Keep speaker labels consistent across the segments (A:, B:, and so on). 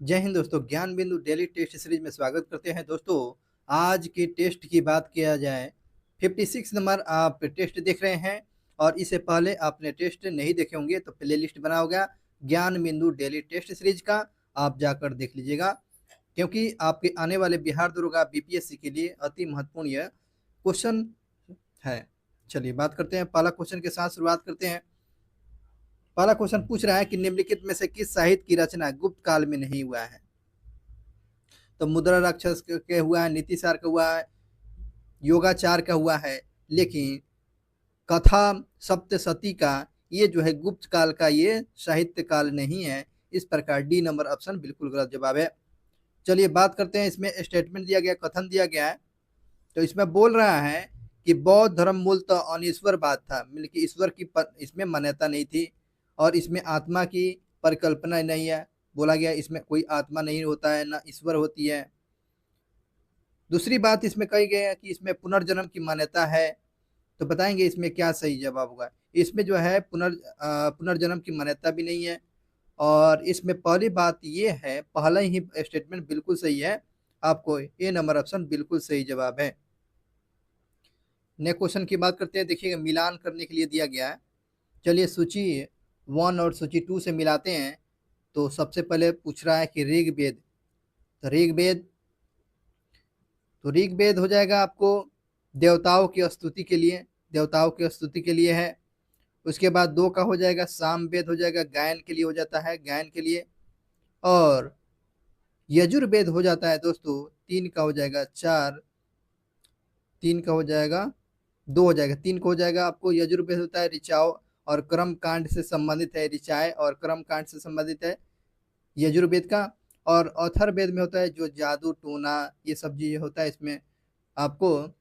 A: जय हिंद दोस्तों, ज्ञान बिंदु डेली टेस्ट सीरीज में स्वागत करते हैं। दोस्तों, आज के टेस्ट की बात किया जाए, 56 नंबर आप टेस्ट देख रहे हैं और इससे पहले आपने टेस्ट नहीं देखे होंगे तो प्लेलिस्ट बना होगा ज्ञान बिंदु डेली टेस्ट सीरीज का, आप जाकर देख लीजिएगा। क्योंकि आपके आने वाले बिहार दरोगा बीपीएससी के लिए अति महत्वपूर्ण यह क्वेश्चन है। चलिए बात करते हैं, पहला क्वेश्चन के साथ शुरुआत करते हैं। पहला क्वेश्चन पूछ रहा है कि निम्नलिखित में से किस साहित्य की रचना गुप्त काल में नहीं हुआ है। तो मुद्रा राक्षस के हुआ है, नीतिसार का हुआ है, योगाचार का हुआ है, लेकिन कथा सप्तशती का ये जो है गुप्त काल का ये साहित्य काल नहीं है। इस प्रकार डी नंबर ऑप्शन बिल्कुल गलत जवाब है। चलिए बात करते हैं, इसमें स्टेटमेंट दिया गया, कथन दिया गया है। तो इसमें बोल रहा है कि बौद्ध धर्म मूलतः अनिश्वरवाद था, मतलब कि ईश्वर की इसमें मान्यता नहीं थी और इसमें आत्मा की परिकल्पना नहीं है। बोला गया इसमें कोई आत्मा नहीं होता है, ना ईश्वर होती है। दूसरी बात इसमें कही गई है कि इसमें पुनर्जन्म की मान्यता है। तो बताएंगे इसमें क्या सही जवाब होगा। इसमें जो है पुनर्जन्म की मान्यता भी नहीं है। और इसमें पहली बात ये है, पहला ही स्टेटमेंट बिल्कुल सही है, आपको ए नंबर ऑप्शन बिल्कुल सही जवाब है। नेक्स्ट क्वेश्चन की बात करते हैं। देखिएगा, मिलान करने के लिए दिया गया है। चलिए सूची 1 और सूची 2 से मिलाते हैं। तो सबसे पहले पूछ रहा है कि ऋग्वेद, तो ऋग्वेद हो जाएगा आपको देवताओं की स्तुति के लिए, देवताओं की स्तुति के लिए है। उसके बाद 2 का हो जाएगा सामवेद, हो जाएगा गायन के लिए, हो जाता है गायन के लिए। और यजुर्वेद हो जाता है दोस्तों 3 का हो जाएगा 4, 3 का हो जाएगा 2 हो जाएगा, 3 का हो जाएगा आपको यजुर्वेद होता है ऋचाओं और कर्म कांड से संबंधित है, ऋचाएं और कर्म कांड से संबंधित है यजुर्वेद का। और अथर्ववेद में होता है जो जादू टोना ये सब चीजें होता है। इसमें आपको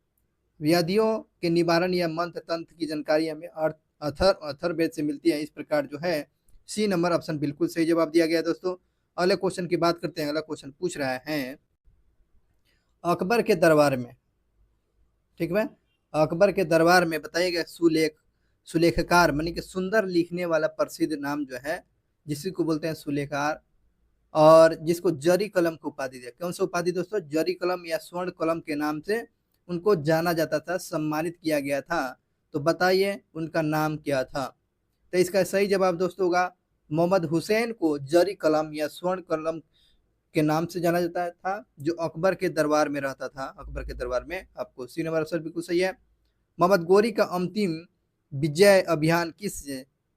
A: व्याधियों के निवारण या मंत्र तंत्र की जानकारी हमें अथर्ववेद से मिलती है। इस प्रकार जो है सी नंबर ऑप्शन बिल्कुल सही जवाब दिया गया है। दोस्तों, अगले क्वेश्चन की बात करते हैं। अगला क्वेश्चन पूछ रहा है अकबर के दरबार में, ठीक है, अकबर के दरबार में बताइएगा सुलेखकार मानी कि सुंदर लिखने वाला प्रसिद्ध नाम जो है जिसी को बोलते हैं सुलेखकार, और जिसको जरी कलम को उपाधि दिया। कौन सा उपाधि दोस्तों? जरी कलम या स्वर्ण कलम के नाम से उनको जाना जाता था, सम्मानित किया गया था। तो बताइए उनका नाम क्या था। तो इसका सही जवाब दोस्तों होगा मोहम्मद हुसैन को जरी कलम या स्वर्ण कलम के नाम से जाना जाता था, जो अकबर के दरबार में रहता था। अकबर के दरबार में, आपको सी नंबर आंसर बिल्कुल सही है। मोहम्मद गोरी का अंतिम विजय अभियान किस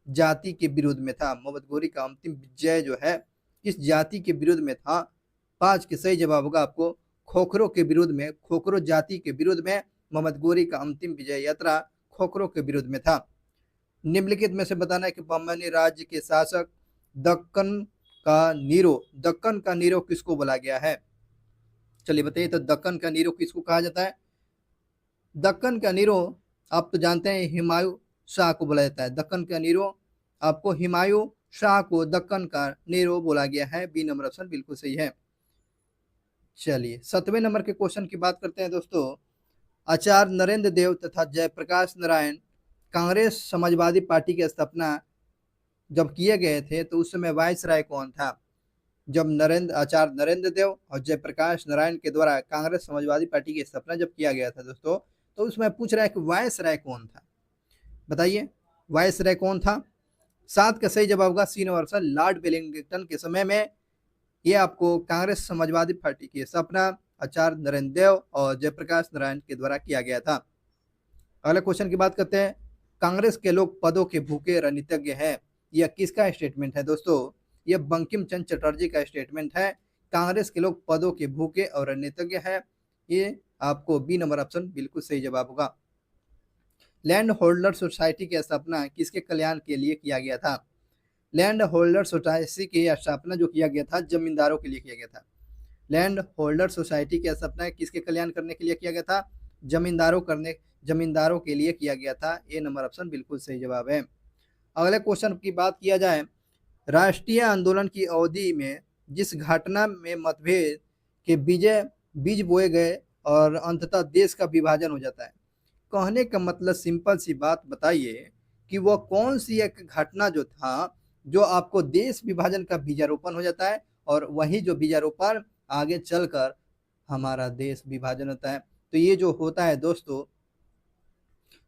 A: जाति के विरोध में था? मोहम्मद गोरी का अंतिम विजय जो है किस जाति के विरोध में था? 5 के सही जवाब होगा आपको खोखरों के विरोध में, खोखरो जाति के विरोध में मोहम्मद गोरी का अंतिम विजय यात्रा खोखरों के विरोध में था। निम्नलिखित में से बताना है कि बहमनी राज्य के शासक दक्कन का नीरो किसको बोला गया है? चलिए बताइए, तो दक्कन का नीरो किसको कहा जाता है? दक्कन का नीरो आप तो जानते हैं हुमायूं शाह को बोला जाता है। दक्कन का नीरो आपको हुमायूं शाह को दक्कन का नीरो बोला गया है। बी नंबर ऑप्शन बिल्कुल सही है। चलिए 7वें नंबर के क्वेश्चन की बात करते हैं दोस्तों। आचार्य नरेंद्र देव तथा जयप्रकाश नारायण कांग्रेस समाजवादी पार्टी की स्थापना जब किए गए थे तो उस समय वाइस राय कौन था? जब आचार्य नरेंद्र देव और जयप्रकाश नारायण के द्वारा कांग्रेस समाजवादी पार्टी की स्थापना जब किया गया था दोस्तों, तो उसमें पूछ रहा है कि वाइस राय कौन था। बताइए वाइस राय कौन था? 7 का सही जवाब होगा C number option Lord Wellington के समय में ये आपको कांग्रेस समाजवादी पार्टी की स्थापना आचार्य नरेंद्र देव और जयप्रकाश नारायण के द्वारा किया गया था। अगले क्वेश्चन की बात करते हैं। कांग्रेस के लोग पदों के भूखे रणनीतिज्ञ हैं, यह किसका स्टेटमेंट है दोस्तों? यह बंकिम चंद्र चटर्जी का स्टेटमेंट है। कांग्रेस के लोग पदों के भूखे और रणनीतिज्ञ है, ये आपको बी नंबर ऑप्शन बिल्कुल सही जवाब होगा। लैंड होल्डर सोसाइटी की स्थापना किसके कल्याण के लिए किया गया था? लैंड होल्डर सोसाइटी की स्थापना जो किया गया था जमींदारों के लिए किया गया था। लैंड होल्डर सोसाइटी की स्थापना किसके कल्याण करने के लिए किया गया था? जमींदारों के लिए किया गया था। ए नंबर ऑप्शन बिल्कुल सही जवाब है। अगले क्वेश्चन की बात किया जाए, राष्ट्रीय आंदोलन की अवधि में जिस घटना में मतभेद के बीज बोए गए और अंततः देश का विभाजन हो जाता है, कहने का मतलब सिंपल सी बात बताइए कि वह कौन सी एक घटना जो था जो आपको देश विभाजन का बीजारोपण हो जाता है और वही जो बीजारोपण आगे चलकर हमारा देश विभाजन होता है। तो ये जो होता है दोस्तों,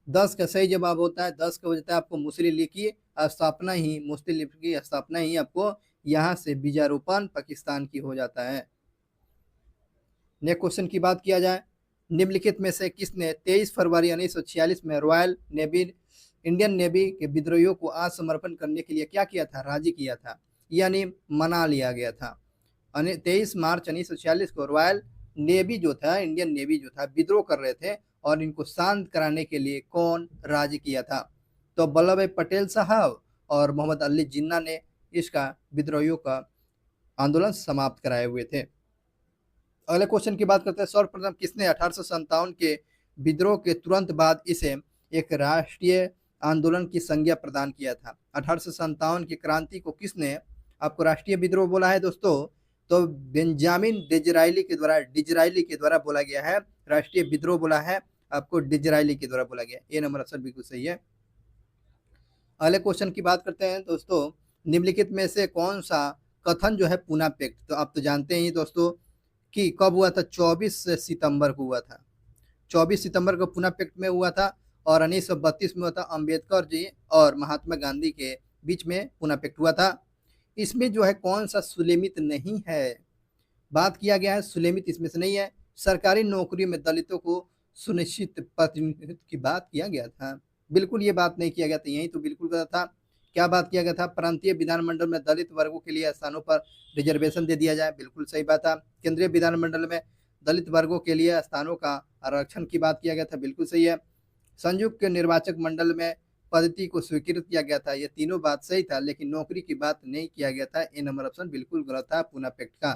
A: 10 का सही जवाब होता है। 10 का हो जाता है आपको मुस्लिम लीग की स्थापना ही, मुस्लिम लीग की स्थापना ही आपको यहाँ से बीजारोपण पाकिस्तान की हो जाता है। नेक्स्ट क्वेश्चन की बात किया जाए, निम्नलिखित में से किसने 23 फरवरी 1946 में रॉयल नेवी, इंडियन नेवी के विद्रोहियों को आत्मसमर्पण करने के लिए क्या किया था, राजी किया था, यानी मना लिया गया था। 23 मार्च 1946 को रॉयल नेवी जो था, इंडियन नेवी जो था, विद्रोह कर रहे थे और इनको शांत कराने के लिए कौन राजी किया था? तो वल्लभ भाई पटेल साहब और मोहम्मद अली जिन्ना ने इसका विद्रोहियों का आंदोलन समाप्त कराए हुए थे। अगले क्वेश्चन की बात करते हैं, सर्वप्रथम किसने 1857 के विद्रोह के तुरंत बाद इसे एक राष्ट्रीय आंदोलन की संज्ञा प्रदान किया था? 1857 की क्रांति को किसने आपको राष्ट्रीय विद्रोह बोला है दोस्तों? तो बेंजामिन डिजराइली के द्वारा बोला गया है, राष्ट्रीय विद्रोह बोला है आपको, डिजराइली के द्वारा बोला गया। ये नंबर ऑप्शन बिल्कुल सही है। अगले क्वेश्चन की बात करते हैं दोस्तों, निम्नलिखित में से कौन सा कथन जो है पूना पैक्ट, तो आप तो जानते हैं दोस्तों कि कब हुआ था, 24 सितंबर को हुआ था। 24 सितंबर को पूना पैक्ट में हुआ था और 1932 में हुआ था। अम्बेडकर जी और महात्मा गांधी के बीच में पूना पैक्ट हुआ था। इसमें जो है कौन सा सुलेमित नहीं है, बात किया गया है, सुलेमित इसमें से नहीं है। सरकारी नौकरी में दलितों को सुनिश्चित प्रतिनिधित्व की बात किया गया था, बिल्कुल ये बात नहीं किया गया था, यही तो बिल्कुल गलत था। क्या बात किया गया था? प्रांतीय विधानमंडल में दलित वर्गों के लिए स्थानों पर रिजर्वेशन दे दिया जाए, बिल्कुल सही बात था। केंद्रीय विधानमंडल में दलित वर्गों के लिए स्थानों का आरक्षण की बात किया गया था, बिल्कुल सही है। संयुक्त निर्वाचक मंडल में पद्धति को स्वीकृत किया गया था, ये तीनों बात सही था, लेकिन नौकरी की बात नहीं किया गया था। ए नंबर ऑप्शन बिल्कुल गलत था पूना पैक्ट का।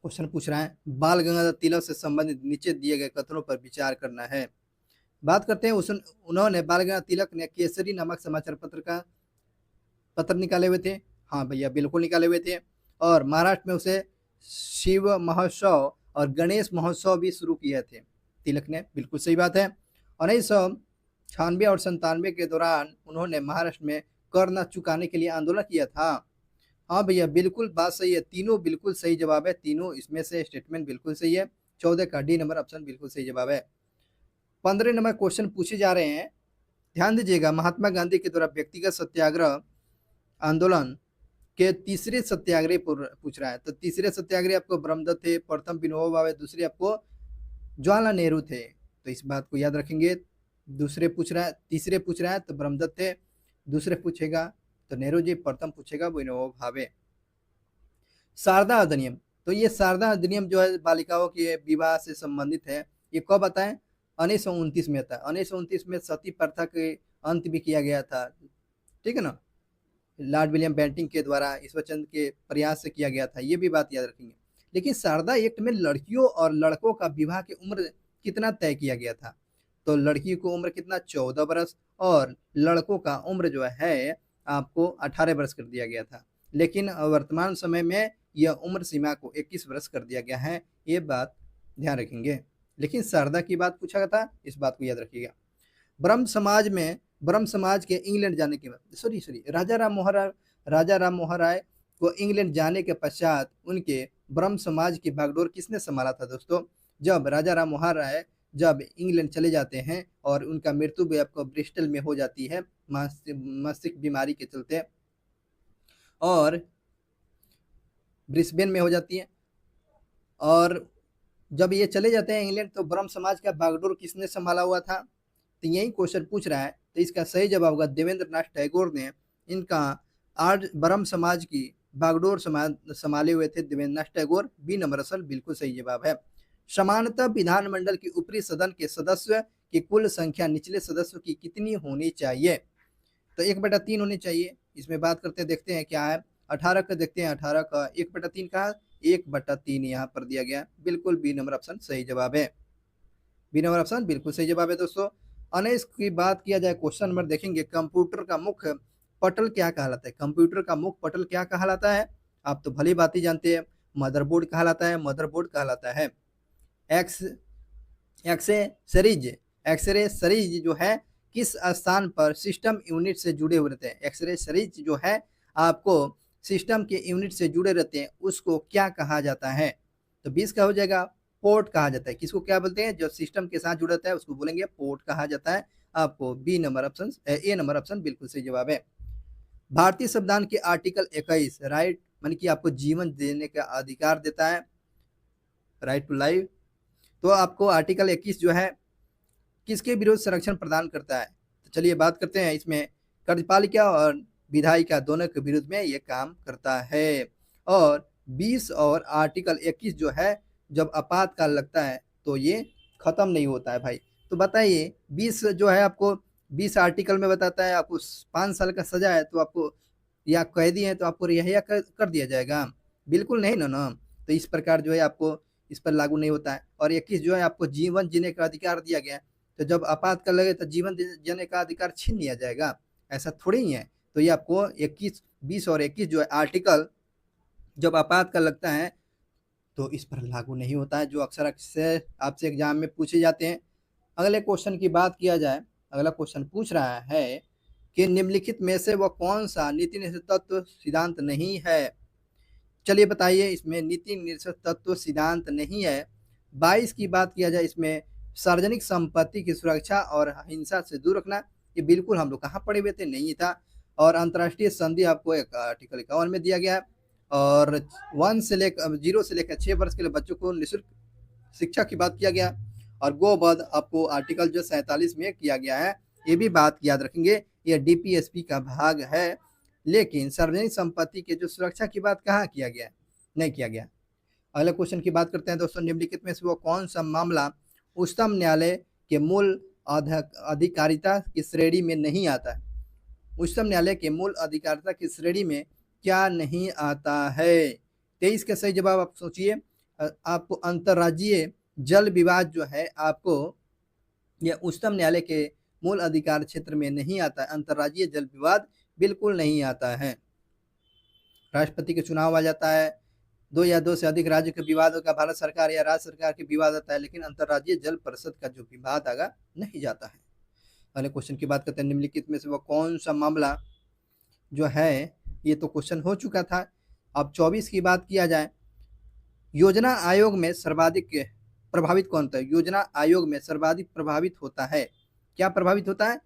A: क्वेश्चन पूछ रहा है, बाल गंगाधर तिलक से संबंधित नीचे दिए गए कथनों पर विचार करना है। बात करते हैं उन्होंने, बाल गंगाधर तिलक ने केसरी नामक समाचार पत्र निकाले हुए थे, हाँ भैया बिल्कुल निकाले हुए थे। और महाराष्ट्र में उसे शिव महोत्सव और गणेश महोत्सव भी शुरू किए थे तिलक ने, बिल्कुल सही बात है। 1996 और 97 के दौरान उन्होंने महाराष्ट्र में कर न चुकाने के लिए आंदोलन किया था। हाँ भैया बिल्कुल बात सही है, तीनों बिल्कुल सही जवाब है, तीनों इसमें से स्टेटमेंट बिल्कुल सही है। 14 का डी नंबर ऑप्शन बिल्कुल सही जवाब है। 15 नंबर क्वेश्चन पूछे जा रहे हैं, ध्यान दीजिएगा। महात्मा गांधी के द्वारा व्यक्तिगत सत्याग्रह आंदोलन के तीसरे सत्याग्रह पूछ रहा है। तो तीसरे सत्याग्रह आपको ब्रह्मदत्त थे, प्रथम विनोबा भावे, दूसरे आपको जवाहरलाल नेहरू थे, तो इस बात को याद रखेंगे। दूसरे पूछ रहा है, तीसरे पूछ रहा है तो ब्रह्मदत्त थे, दूसरे पूछेगा तो नेहरू जी, प्रथम पूछेगा विनोबा भावे। शारदा अधिनियम, तो ये शारदा अधिनियम जो है बालिकाओं के विवाह से संबंधित है, ये कब आता है? 1929 में आता है। 1929 में सती प्रथा के अंत भी किया गया था, ठीक है ना, लॉर्ड विलियम बेंटिंग के द्वारा ईश्वरचंद के प्रयास से किया गया था, ये भी बात याद रखेंगे। लेकिन शारदा एक्ट में लड़कियों और लड़कों का विवाह की उम्र कितना तय किया गया था? तो लड़की को उम्र कितना, 14 वर्ष, और लड़कों का उम्र जो है आपको 18 वर्ष कर दिया गया था। लेकिन वर्तमान समय में यह उम्र सीमा को 21 वर्ष कर दिया गया है, ये बात ध्यान रखेंगे। लेकिन शारदा की बात पूछा गया था, इस बात को याद रखिएगा। ब्रह्म समाज के इंग्लैंड जाने के बाद राजा राम मोहन राय को इंग्लैंड जाने के पश्चात उनके ब्रह्म समाज की बागडोर किसने संभाला था दोस्तों? जब राजा राम मोहन राय जब इंग्लैंड चले जाते हैं और उनका मृत्यु भी आपको ब्रिस्टल में हो जाती है मस्तिष्क बीमारी के चलते, और ब्रिस्बेन में हो जाती है, और जब ये चले जाते हैं इंग्लैंड तो ब्रह्म समाज का बागडोर किसने संभाला हुआ था? तो यही क्वेश्चन पूछ रहा है, तो इसका सही जवाब होगा देवेंद्र नाथ टैगोर ने इनका आज ब्रह्म समाज की बागडोर संभाले हुए थे देवेंद्र नाथ टैगोर। बी नंबर असल बिल्कुल सही जवाब है। समानतः विधानमंडल की ऊपरी सदन के सदस्य की कुल संख्या निचले सदस्यों की कितनी होनी चाहिए? तो 1/3 होनी चाहिए। इसमें बात करते हैं, देखते हैं क्या है। 18 का देखते हैं, 18 का 1/3 का 1/3 यहाँ पर दिया गया, बिल्कुल बी नंबर ऑप्शन सही जवाब है। बी नंबर ऑप्शन बिल्कुल सही जवाब है दोस्तों। अनेस की बात किया जाए, क्वेश्चन नंबर देखेंगे, कंप्यूटर का मुख्य पटल क्या कहलाता है? कंप्यूटर का मुख्य पटल क्या कहलाता है? आप तो भली बात ही जानते हैं, मदरबोर्ड कहलाता है, मदरबोर्ड कहलाता है। एक्सरे सीरीज जो है किस स्थान पर सिस्टम यूनिट से जुड़े हुए रहते हैं? एक्सरे सीरीज जो है आपको सिस्टम के यूनिट से जुड़े रहते हैं उसको क्या कहा जाता है? तो 20 का हो जाएगा पोर्ट कहा जाता है। किसको क्या बोलते हैं? जो सिस्टम के साथ जुड़ा रहता है उसको बोलेंगे पोर्ट कहा जाता है। आपको B number option A number option बिल्कुल सही जवाब है। भारतीय संविधान के आर्टिकल 21 राइट माने कि आपको जीवन देने का अधिकार देता है, राइट टू लाइफ। तो आपको आर्टिकल 21 जो है किसके विरुद्ध संरक्षण प्रदान करता है? तो चलिए बात करते हैं, इसमें कार्यपालिका और विधायिका दोनों के विरुद्ध में ये काम करता है। और 20 और आर्टिकल 21 जो है जब आपातकाल लगता है तो ये खत्म नहीं होता है भाई। तो बताइए 20 जो है आपको 20 आर्टिकल में बताता है आपको 5 साल का सजा है तो आपको या कैदी है तो आपको रिहाई कर दिया जाएगा? बिल्कुल नहीं ना। तो इस प्रकार जो है आपको इस पर लागू नहीं होता है। और 21 जो है आपको जीवन जीने का अधिकार दिया गया है। तो जब आपातकाल लगे तो जीवन जीने का अधिकार छीन लिया जाएगा? ऐसा थोड़ी ही है। तो ये आपको 21 20 और 21 जो है आर्टिकल जब आपातकाल लगता है तो इस पर लागू नहीं होता है, जो अक्सर अक्सर आपसे एग्जाम में पूछे जाते हैं। अगले क्वेश्चन की बात किया जाए, अगला क्वेश्चन पूछ रहा है कि निम्नलिखित में से वह कौन सा नीति निषेध तत्व सिद्धांत नहीं है? चलिए बताइए इसमें नीति निषेध तत्व सिद्धांत नहीं है। 22 की बात किया जाए, इसमें सार्वजनिक संपत्ति की सुरक्षा और हिंसा से दूर रखना, ये बिल्कुल हम लोग कहाँ पढ़े हुए थे, नहीं था। और अंतर्राष्ट्रीय संधि आपको एक आर्टिकल 51 में दिया गया है। और 0 से लेकर 6 वर्ष के लिए बच्चों को निःशुल्क शिक्षा की बात किया गया। और गोवध आपको आर्टिकल जो 47 में किया गया है, ये भी बात याद रखेंगे, ये डीपीएसपी का भाग है। लेकिन सार्वजनिक संपत्ति के जो सुरक्षा की बात कहाँ किया गया? नहीं किया गया। अगले क्वेश्चन की बात करते हैं दोस्तों, निम्नलिखित में से वो कौन सा मामला उच्चतम न्यायालय के मूल अधिकारिता की श्रेणी में नहीं आता है? उच्चतम न्यायालय के मूल अधिकारिता की श्रेणी में क्या नहीं आता है? 23 का सही जवाब आप सोचिए। आपको अंतर्राज्यीय जल विवाद जो है आपको यह उच्चतम न्यायालय के मूल अधिकार क्षेत्र में नहीं आता है। अंतर्राज्यीय जल विवाद बिल्कुल नहीं आता है। राष्ट्रपति के चुनाव आ जाता है, 2 या 2 से अधिक राज्य के विवादों का भारत सरकार या राज्य सरकार के विवाद आता है, लेकिन अंतर्राज्यीय जल परिषद का जो विवाद आगा नहीं जाता है। अगले क्वेश्चन की बात करते हैं, निम्नलिखित में से वह कौन सा मामला जो है, ये तो क्वेश्चन हो चुका था। अब 24 की बात किया जाए, योजना आयोग में सर्वाधिक प्रभावित कौन था? योजना आयोग में सर्वाधिक प्रभावित होता है, क्या प्रभावित होता है?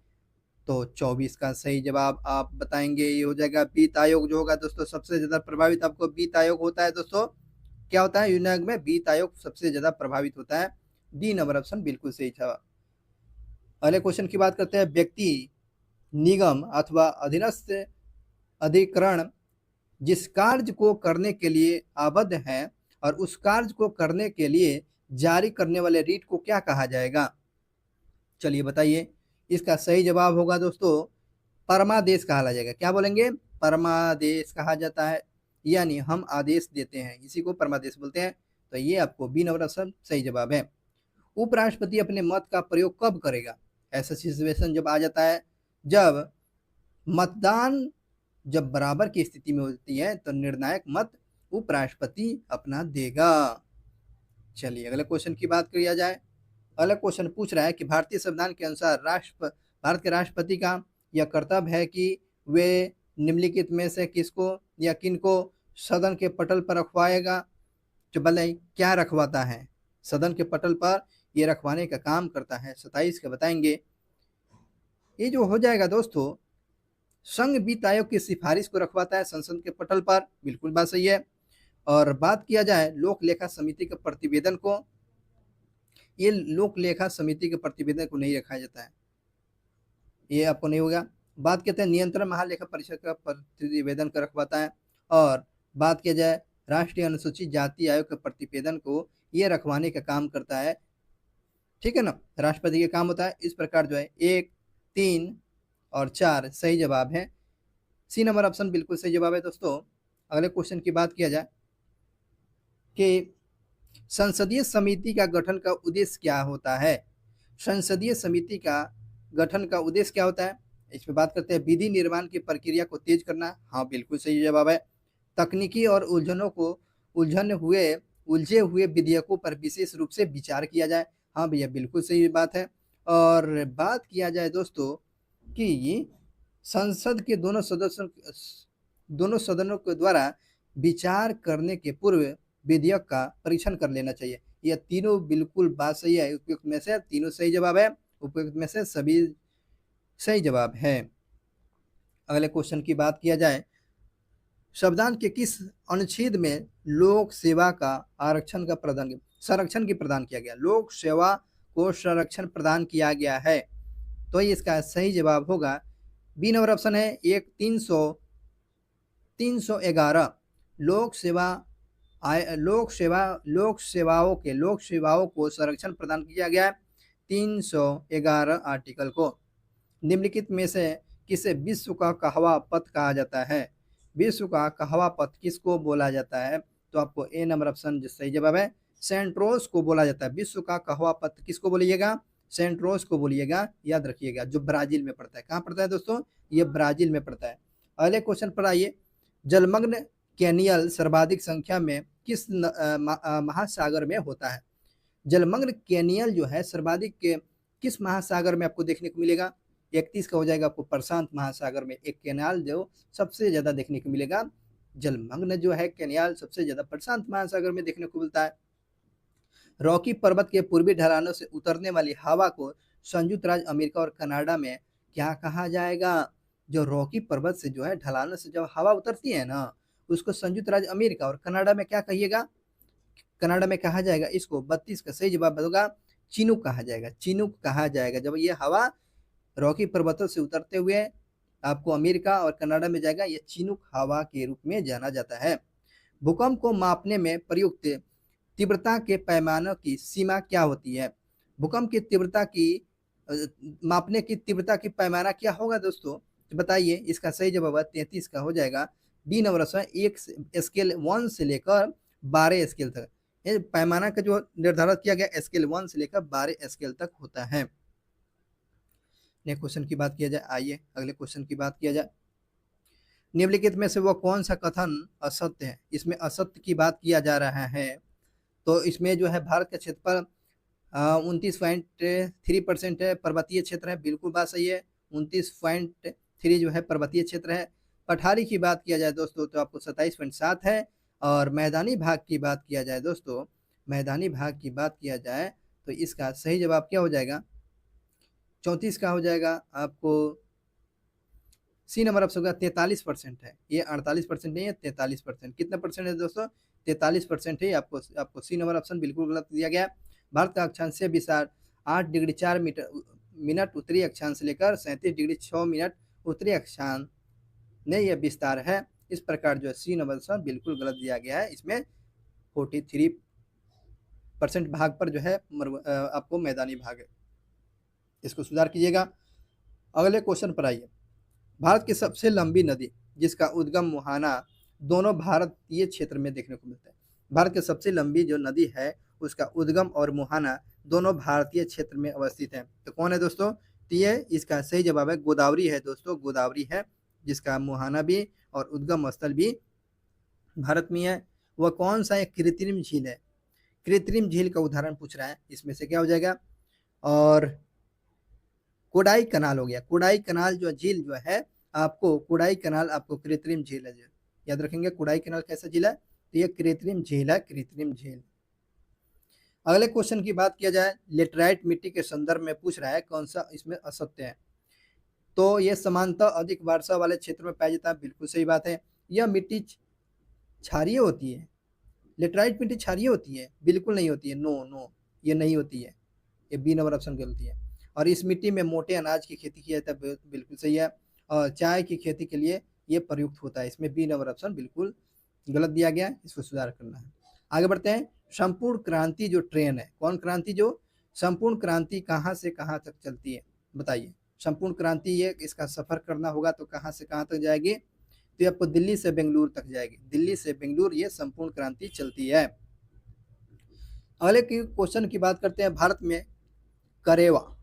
A: तो 24 का सही जवाब आप बताएंगे, ये हो जाएगा वित्त आयोग जो होगा दोस्तों। सबसे ज्यादा प्रभावित आपको वित्त आयोग होता है दोस्तों। क्या होता है? योजना आयोग में वित्त आयोग सबसे ज्यादा प्रभावित होता है। डी नंबर ऑप्शन बिल्कुल सही जवाब। अगले क्वेश्चन की बात करते हैं, व्यक्ति, निगम अथवा अधीनस्थ अधिकरण जिस कार्य को करने के लिए आबद्ध है और उस कार्य को करने के लिए जारी करने वाले रीट को क्या कहा जाएगा? चलिए बताइए, इसका सही जवाब होगा दोस्तों परमादेश कहा जाएगा। क्या बोलेंगे? परमादेश कहा जाता है, यानी हम आदेश देते हैं, इसी को परमादेश बोलते हैं। तो ये आपको बी नंबर ऑप्शन सही जवाब है। उपराष्ट्रपति अपने मत का प्रयोग कब करेगा? ऐसा सिचुएशन जब आ जाता है जब मतदान जब बराबर की स्थिति में होती है तो निर्णायक मत उपराष्ट्रपति अपना देगा। चलिए अगले क्वेश्चन की बात किया जाए। अगला क्वेश्चन पूछ रहा है कि भारतीय संविधान के अनुसार भारत के राष्ट्रपति का यह कर्तव्य है कि वे निम्नलिखित में से किसको या किनको सदन के पटल पर रखवाएगा? तो बताइए क्या रखवाता है? सदन के पटल पर ये रखवाने का काम करता है। 27 का बताएंगे, ये जो हो जाएगा दोस्तों संघ वित्त आयोग की सिफारिश को रखवाता है संसद के पटल पर, बिल्कुल बात सही है। और बात किया जाए लोक लेखा समिति के प्रतिवेदन को, ये लोक लेखा समिति के प्रतिवेदन को नहीं रखा जाता है, ये आपको नहीं होगा। बात कहते हैं नियंत्रण महालेखा परिषद का प्रतिवेदन का रखवाता है। और बात किया जाए राष्ट्रीय अनुसूचित जाति आयोग के प्रतिवेदन को, ये रखवाने का काम करता है, ठीक है ना, राष्ट्रपति का काम होता है। इस प्रकार जो है 1, 3 और 4 सही जवाब है। सी नंबर ऑप्शन बिल्कुल सही जवाब है दोस्तों। अगले क्वेश्चन की बात किया जाए कि संसदीय समिति का गठन का उद्देश्य क्या होता है? संसदीय समिति का गठन का उद्देश्य क्या होता है? इसमें बात करते हैं विधि निर्माण की प्रक्रिया को तेज करना, हाँ बिल्कुल सही जवाब है। तकनीकी और उलझे हुए विधेयकों पर विशेष रूप से विचार किया जाए, हाँ भैया बिल्कुल सही बात है। और बात किया जाए दोस्तों कि संसद के दोनों सदस्यों दोनों सदनों के द्वारा विचार करने के पूर्व विधेयक का परीक्षण कर लेना चाहिए। यह तीनों बिल्कुल बात सही है। उपयुक्त में से तीनों सही जवाब है, उपयुक्त में से सभी सही जवाब है। अगले क्वेश्चन की बात किया जाए, संविधान के किस अनुच्छेद में लोक सेवा का संरक्षण की प्रदान किया गया? लोक सेवा को संरक्षण प्रदान किया गया है, तो इसका सही जवाब होगा बी नंबर ऑप्शन है एक 311। लोक सेवाओं को संरक्षण प्रदान किया गया 311 आर्टिकल को। निम्नलिखित में से किसे विश्व का कहवा पथ कहा जाता है? विश्व का कहवा पथ किसको बोला जाता है? तो आपको ए नंबर ऑप्शन जो सही जवाब है सेंट्रोस को बोला जाता है। विश्व का कहवा पथ किसको बोलिएगा? सेंट्रोस को बोलिएगा, याद रखिएगा, जो ब्राजील में पड़ता है। कहाँ पड़ता है दोस्तों? ये ब्राजील में पड़ता है। अगले क्वेश्चन पर आइए, जलमग्न कैनियल सर्वाधिक संख्या में किस महासागर में होता है? जलमग्न कैनियल जो है सर्वाधिक किस महासागर में आपको देखने को मिलेगा? 31 का हो जाएगा आपको प्रशांत महासागर में एक कैनाल जो सबसे ज्यादा देखने को मिलेगा। जलमग्न जो है कैनाल सबसे ज्यादा प्रशांत महासागर में देखने को मिलता है। रॉकी पर्वत के पूर्वी ढलानों से उतरने वाली हवा को संयुक्त राज्य अमेरिका और कनाडा में क्या कहा जाएगा? जो रॉकी पर्वत से जो है ढलानों से जब हवा उतरती है ना, उसको संयुक्त राज्य अमेरिका और कनाडा में क्या कहिएगा? कनाडा में कहा जाएगा इसको 32 का सही जवाब होगा चिनूक कहा जाएगा। चिनूक कहा जाएगा जब ये हवा रॉकी पर्वतों से उतरते हुए आपको अमेरिका और कनाडा में जाएगा, ये चिनूक हवा के रूप में जाना जाता है। भूकंप को मापने में प्रयुक्त तीव्रता के पैमानों की सीमा क्या होती है? भूकंप की तीव्रता की मापने की तीव्रता की पैमाना क्या होगा दोस्तों? तो बताइए, इसका सही जवाब 33 का हो जाएगा डी नंबर ऑप्शन। एक स्केल 1 से लेकर 12 स्केल तक पैमाना का जो निर्धारित किया गया स्केल 1 से लेकर 12 स्केल तक होता है। नेक्स्ट क्वेश्चन की बात किया जाए, आइए अगले क्वेश्चन की बात किया जाए, निम्नलिखित में से वह कौन सा कथन असत्य है? इसमें असत्य की बात किया जा रहा है, तो इसमें जो है भारत का क्षेत्रफल 29.3% है, पर्वतीय क्षेत्र है, बिल्कुल बात सही है। 29.3 जो है पर्वतीय क्षेत्र है। पठारी की बात किया जाए दोस्तों तो आपको 27.7 है, और मैदानी भाग की बात किया जाए दोस्तों, मैदानी भाग की बात किया जाए तो इसका सही जवाब क्या हो जाएगा? 34 का हो जाएगा आपको सी नंबर ऑप्शन होगा 43% है। ये 48% नहीं है, 43%। कितना परसेंट है दोस्तों? 43% है। आपको सी नंबर ऑप्शन बिल्कुल गलत दिया गया। भारत का अक्षांशीय विस्तार 8 डिग्री 4 मिनट उत्तरी अक्षांश से लेकर 37 डिग्री 6 मिनट उत्तरी अक्षांश में यह विस्तार है। इस प्रकार जो है सी नंबर ऑप्शन बिल्कुल गलत दिया गया है। इसमें 43% भाग पर जो है आपको मैदानी भाग है, इसको सुधार कीजिएगा। अगले क्वेश्चन पर आइए, भारत की सबसे लंबी नदी जिसका उद्गम मुहाना दोनों भारतीय क्षेत्र में देखने को मिलता है। भारत की सबसे लंबी जो नदी है उसका उद्गम और मुहाना दोनों भारतीय क्षेत्र में अवस्थित है, तो कौन है दोस्तों? तो ये इसका सही जवाब है गोदावरी है दोस्तों, गोदावरी है, जिसका मुहाना भी और उद्गम स्थल भी भारत में है। वह कौन सा एक कृत्रिम झील है? कृत्रिम झील का उदाहरण पूछ रहा है, इसमें से क्या हो जाएगा? और कोडाई कनाल हो गया। कोडाई कनाल जो झील जो है आपको, कोडाई कनाल आपको कृत्रिम झील है, याद रखेंगे। कोडाई कनाल कैसा झील है? तो ये कृत्रिम झील है, कृत्रिम झील। अगले क्वेश्चन की बात किया जाए, लेटराइट मिट्टी के संदर्भ में पूछ रहा है कौन सा इसमें असत्य है? तो ये समानता अधिक वर्षा वाले क्षेत्र में पाया जाता है, बिल्कुल सही बात है। यह मिट्टी क्षारीय होती है, लेटराइट मिट्टी क्षारीय होती है? बिल्कुल नहीं होती है, नो नो, ये नहीं होती है, ये बी नंबर ऑप्शन गलती है। और इस मिट्टी में मोटे अनाज की खेती की जाती है, बिल्कुल सही है। और चाय की खेती के लिए ये प्रयुक्त होता है, इसमें बी नंबर ऑप्शन बिल्कुल गलत दिया गया, इसको सुधार करना है। आगे बढ़ते हैं, संपूर्ण क्रांति जो ट्रेन है, कौन क्रांति? जो संपूर्ण क्रांति कहाँ से कहाँ तक चलती है? बताइए, संपूर्ण क्रांति ये इसका सफर करना होगा तो कहाँ से कहाँ तक जाएगी? तो आपको दिल्ली से बेंगलुरु तक जाएगी, दिल्ली से बेंगलुरु ये संपूर्ण क्रांति चलती है। अगले क्वेश्चन की बात करते हैं, भारत में करेवा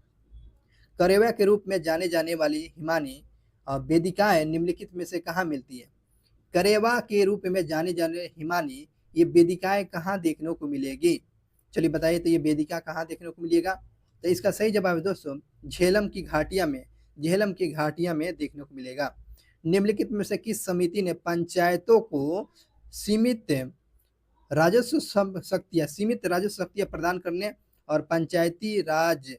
A: करेवा के रूप में जाने जाने वाली हिमानी वेदिकाएं निम्नलिखित में से कहाँ मिलती है? करेवा के रूप में जाने जाने हिमानी ये वेदिकाएं कहाँ देखने को मिलेगी? चलिए बताइए, तो ये वेदिका कहाँ देखने को मिलेगा? तो इसका सही जवाब है दोस्तों झेलम की घाटियां में, झेलम की घाटियां में देखने को मिलेगा। निम्नलिखित में से किस समिति ने पंचायतों को सीमित सीमित राजस्व शक्तियां प्रदान करने और पंचायती राज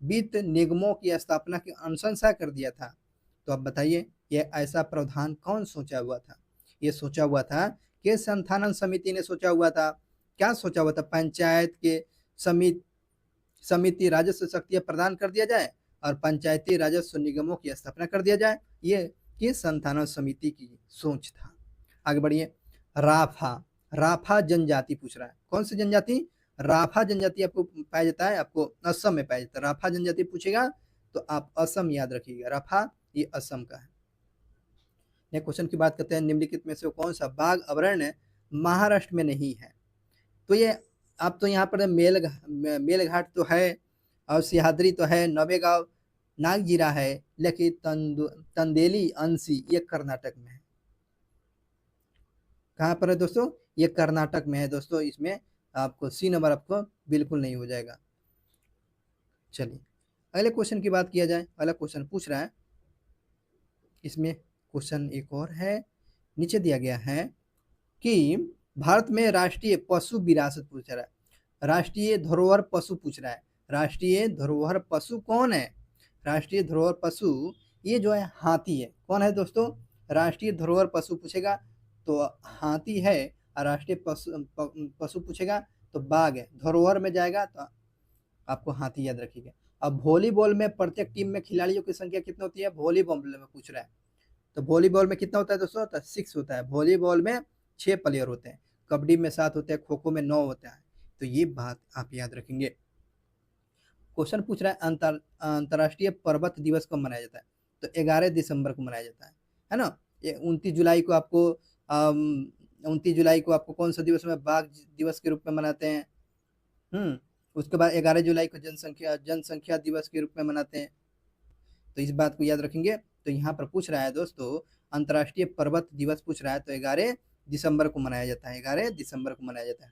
A: वित्त निगमों की स्थापना की अनुशंसा कर दिया था? तो अब बताइए, ये ऐसा प्रावधान कौन सोचा हुआ था? ये सोचा हुआ था कि संथानन समिति ने सोचा हुआ था। क्या सोचा हुआ था? पंचायत के समिति राजस्व शक्तियां प्रदान कर दिया जाए और पंचायती राजस्व निगमों की स्थापना कर दिया जाए। ये संथानन समिति की सोच था। आगे बढ़िए। राफा राफा जनजाति पूछ रहा है। कौन सी जनजाति? राफा जनजाति आपको पाया जाता है, आपको असम में पाया जाता है। राफा जनजाति पूछेगा तो आप असम याद रखिएगा। राफा ये असम का है। नेक्स्ट क्वेश्चन की बात करते हैं। निम्नलिखित में से कौन सा बाघ अभयारण्य महाराष्ट्र में नहीं है? तो ये आप तो यहाँ पर मेलघाट तो है और सिहाद्री तो है, नवेगांव नागजीरा है, लेकिन तंदेली अंशी ये कर्नाटक में है। कहाँ पर है दोस्तों? ये कर्नाटक में है दोस्तों। इसमें आपको सी नंबर आपको बिल्कुल नहीं हो जाएगा। चलिए अगले क्वेश्चन की बात किया जाए। अगला क्वेश्चन पूछ रहा है, इसमें क्वेश्चन एक और है, नीचे दिया गया है कि भारत में राष्ट्रीय पशु विरासत पूछ रहा है। राष्ट्रीय धरोहर पशु पूछ रहा है। राष्ट्रीय धरोहर पशु कौन है? राष्ट्रीय धरोहर पशु ये जो है हाथी है। कौन है दोस्तों? राष्ट्रीय धरोहर पशु पूछेगा तो हाथी है, और राष्ट्रीय पशु पूछेगा तो बाघ है। धरोहर में जाएगा तो आपको हाथी याद रखिएगा। अब वॉलीबॉल में प्रत्येक टीम में खिलाड़ियों की संख्या कितनी होती है? वॉलीबॉल में पूछ रहा है। तो वॉलीबॉल में कितना होता है दोस्तों? तो 6 होता है। वॉलीबॉल में 6 प्लेयर होते हैं, कबड्डी में 7 होते हैं, खो खो में 9 होता है। तो ये बात आप याद रखेंगे। क्वेश्चन पूछ रहा है अंतर्राष्ट्रीय पर्वत दिवस कब मनाया जाता है? तो 11 दिसंबर को मनाया जाता है ना। ये 29 जुलाई को आपको 29 जुलाई को आपको कौन सा दिवस में बाघ दिवस के रूप में मनाते हैं। उसके बाद 11 जुलाई को जनसंख्या दिवस के रूप में मनाते हैं। तो इस बात को याद रखेंगे। तो यहाँ पर पूछ रहा है दोस्तों अंतर्राष्ट्रीय पर्वत दिवस पूछ रहा है तो 11 दिसंबर को मनाया जाता है। 11 दिसंबर को मनाया जाता है।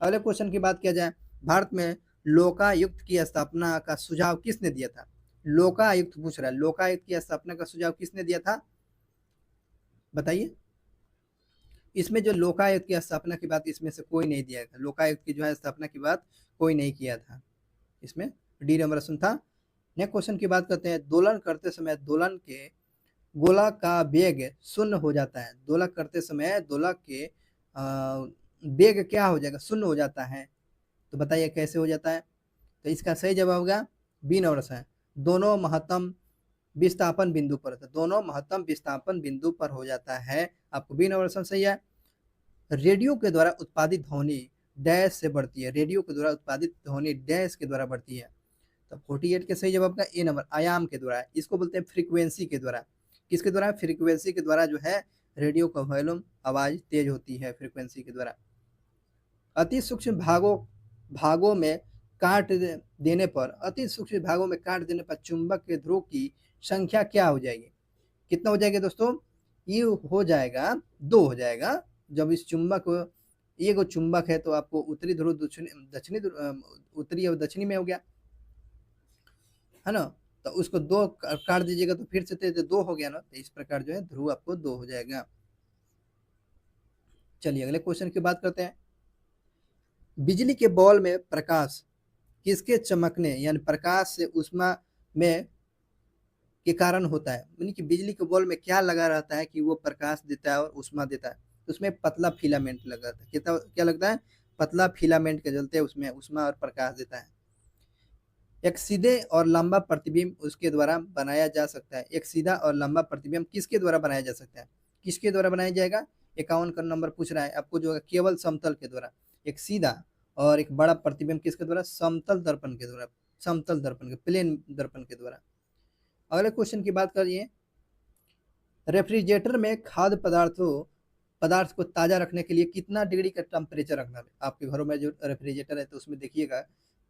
A: अगले क्वेश्चन की बात किया जाए, भारत में लोकायुक्त की स्थापना का सुझाव किसने दिया था? लोकायुक्त पूछ रहा है। लोकायुक्त की स्थापना का सुझाव किसने दिया था? बताइए। इसमें जो लोकायुक्त की स्थापना की बात इसमें से कोई नहीं दिया था। लोकायुक्त की जो है स्थापना की बात कोई नहीं किया था। इसमें डी नंबर ऑप्शन था। नेक्स्ट क्वेश्चन की बात करते हैं। दोलन करते समय दोलन के गोला का वेग शून्य हो जाता है। दोलन करते समय दोलक के वेग क्या हो जाएगा? शून्य हो जाता है। तो बताइए कैसे हो जाता है? तो इसका सही जवाब होगा बी नंबर ऑप्शन, दोनों महत्तम विस्थापन बिंदु पर। तो दोनों महत्तम विस्थापन बिंदु पर हो जाता है। आपको बी नंबर ऑप्शन सही है। रेडियो के द्वारा उत्पादित ध्वनि डैश से बढ़ती है। रेडियो के द्वारा उत्पादित ध्वनि डैश के द्वारा बढ़ती है। तो 48 के सही जवाब का ए नंबर, आयाम के द्वारा। इसको बोलते हैं फ्रीक्वेंसी के द्वारा। किसके द्वारा? फ्रीक्वेंसी के द्वारा जो है रेडियो का वॉल्यूम आवाज तेज होती है फ्रीक्वेंसी के द्वारा। अति सूक्ष्म भागों में काट देने पर चुंबक के ध्रुव की संख्या क्या हो जाएगी? कितना हो जाएगा दोस्तों? ये हो जाएगा 2 हो जाएगा। जब इस चुंबक ये को चुंबक है तो आपको उत्तरी ध्रुव दक्षिणी उत्तरी और दक्षिणी में हो गया है ना। तो उसको 2 काट दीजिएगा तो फिर से 2 हो गया ना। तो इस प्रकार जो है ध्रुव आपको 2 हो जाएगा। चलिए अगले क्वेश्चन की बात करते हैं। बिजली के बॉल में प्रकाश किसके चमकने यानी प्रकाश से उष्मा में के कारण होता है? यानी कि बिजली के बॉल में क्या लगा रहता है कि वो प्रकाश देता है और उष्मा देता है? उसमें पतला फिलामेंट लगा रहता है। कितना क्या लगता है? पतला फिलामेंट के चलते उसमें उष्मा और प्रकाश देता है। एक सीधे और लंबा प्रतिबिंब उसके द्वारा बनाया जा सकता है। एक सीधा और लंबा प्रतिबिंब किसके द्वारा बनाया जा सकता है? किसके द्वारा बनाया जाएगा? 51 का नंबर पूछ रहा है आपको जो है केवल समतल के द्वारा। एक सीधा और एक बड़ा प्रतिबिंब किसके द्वारा? समतल दर्पण के द्वारा। समतल दर्पण के प्लेन दर्पण के द्वारा। अगले क्वेश्चन की बात करिए। रेफ्रिजरेटर में खाद्य पदार्थ को ताजा रखने के लिए कितना डिग्री का टेम्परेचर रखना है? आपके घरों में जो रेफ्रिजरेटर है तो उसमें देखिएगा